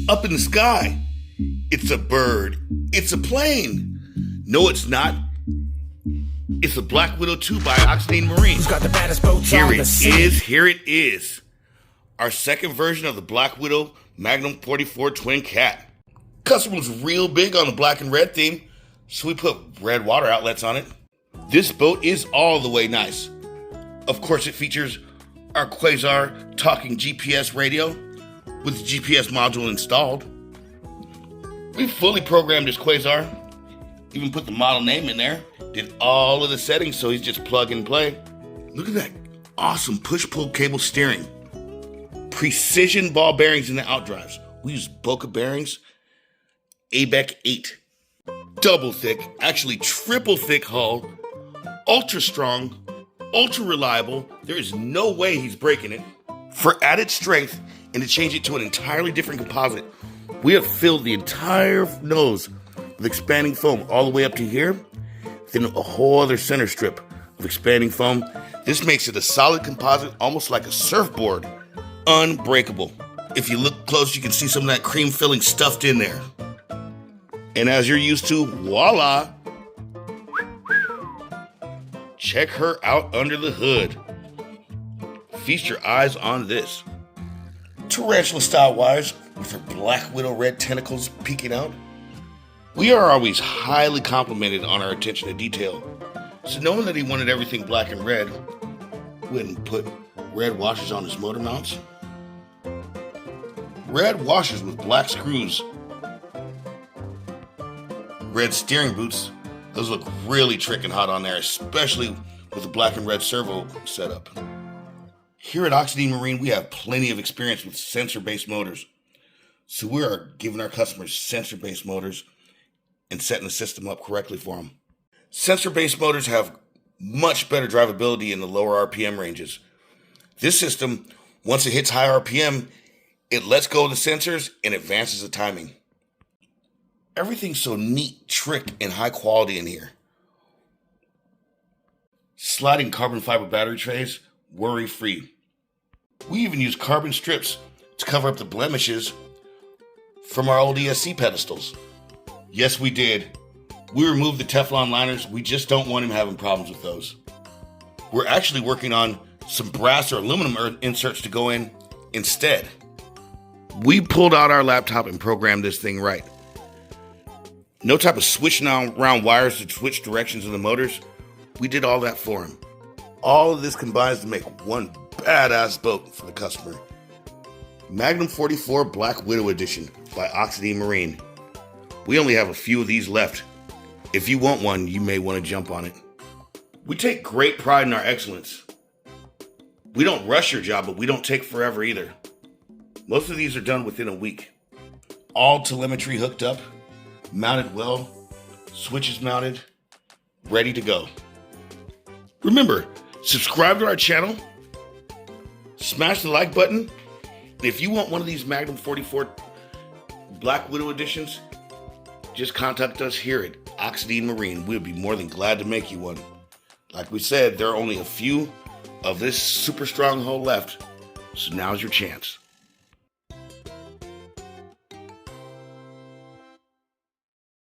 up in the sky. It's a bird. It's a plane. No, it's not. It's a Black Widow 2 by Oxidine Marine. Who's got the baddest boats on the scene? Here it is. Our second version of the Black Widow Magnum 44 Twin Cat. Customer was real big on the black and red theme, so we put red water outlets on it. This boat is all the way nice. Of course, it features our Quasar talking GPS radio with the GPS module installed. We fully programmed this Quasar, even put the model name in there, did all of the settings so he's just plug and play. Look at that awesome push-pull cable steering. Precision ball bearings in the outdrives. We use Boca bearings, ABEC 8. Double thick, actually triple thick hull, ultra strong, ultra reliable. There is no way he's breaking it. For added strength and to change it to an entirely different composite, we have filled the entire nose with expanding foam all the way up to here, then a whole other center strip of expanding foam. This makes it a solid composite, almost like a surfboard. Unbreakable. If you look close, you can see some of that cream filling stuffed in there. And as you're used to, voila! Check her out under the hood. Feast your eyes on this. Tarantula style wires with her Black Widow red tentacles peeking out. We are always highly complimented on our attention to detail. So knowing that he wanted everything black and red, we went and put red washers on his motor mounts. Red washers with black screws. Red steering boots. Those look really trick and hot on there, especially with the black and red servo setup. Here at Oxidine Marine, we have plenty of experience with sensor-based motors. So we are giving our customers sensor-based motors and setting the system up correctly for them. Sensor-based motors have much better drivability in the lower RPM ranges. This system, once it hits high RPM, it lets go of the sensors and advances the timing. Everything's so neat, trick, and high quality in here. Sliding carbon fiber battery trays, worry-free. We even use carbon strips to cover up the blemishes from our old ESC pedestals. Yes, we did. We removed the Teflon liners. We just don't want him having problems with those. We're actually working on some brass or aluminum inserts to go in instead. We pulled out our laptop and programmed this thing right. No type of switching around wires to switch directions of the motors. We did all that for him. All of this combines to make one badass boat for the customer. Magnum 44 Black Widow Edition by Oxidine Marine. We only have a few of these left. If you want one, you may want to jump on it. We take great pride in our excellence. We don't rush your job, but we don't take forever either. Most of these are done within a week. All telemetry hooked up, mounted well, switches mounted, ready to go. Remember, subscribe to our channel, smash the like button, and if you want one of these Magnum 44 Black Widow editions, just contact us here at Oxidine Marine. We'll be more than glad to make you one. Like we said, there are only a few of this super strong hull left, so now's your chance.